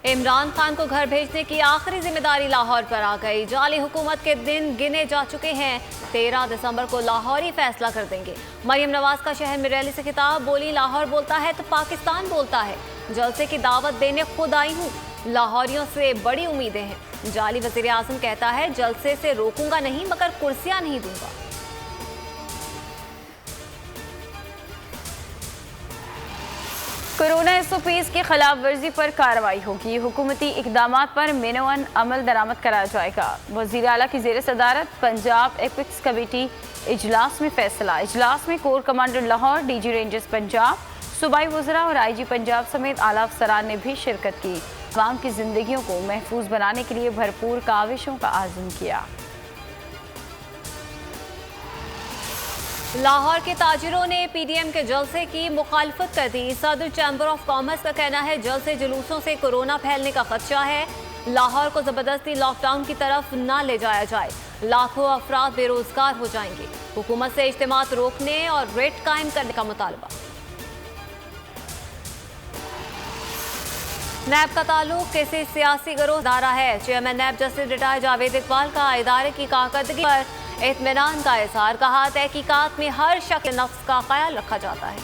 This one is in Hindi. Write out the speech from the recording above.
इमरान खान को घर भेजने की आखिरी जिम्मेदारी लाहौर पर आ गई। जाली हुकूमत के दिन गिने जा चुके हैं। 13 दिसंबर को लाहौर ही फैसला कर देंगे। मरियम नवाज का शहर में रैली से खिताब, बोली लाहौर बोलता है तो पाकिस्तान बोलता है। जलसे की दावत देने खुद आई हूँ, लाहौरियों से बड़ी उम्मीदें हैं। जाली वजीर आजम कहता है जलसे से रोकूंगा नहीं मगर कुर्सियां नहीं दूंगा। कोरोना SOPs की खिलाफ वर्जी पर कार्रवाई होगी। हुकूमती इकदाम पर मेनोअन अमल दरामद कराया जाएगा। वज़ीर आला की ज़ेर सदारत पंजाब एपिक्स कमेटी इजलास में फैसला। इजलास में core commander Lahore, DG rangers Punjab, सूबाई वज़रा और IG पंजाब समेत आला अफसरान ने भी शिरकत की। अवाम की जिंदगियों को महफूज बनाने के लिए भरपूर काविशों का आज़म किया। लाहौर के ताजिरों ने PDM के जलसे की मुखालफत कर दी। सदर चैम्बर ऑफ कॉमर्स का कहना है जलसे जुलूसों से कोरोना फैलने का खदशा है। लाहौर को जबरदस्ती लॉकडाउन की तरफ ना ले जाया जाए, लाखों अफराद बेरोजगार हो जाएंगे। हुकूमत से इज्तिमात रोकने और रेट कायम करने का मुतालबा। नैब का ताल्लुक किसी सियासी गिरोह दारा है। Chairman NAB justice retired Javed Iqbal का इदारे की कारकर्दगी पर इत्मीनान का इज़हार। कहा तहकीकात में हर शख्स नफ्स का ख्याल रखा जाता है।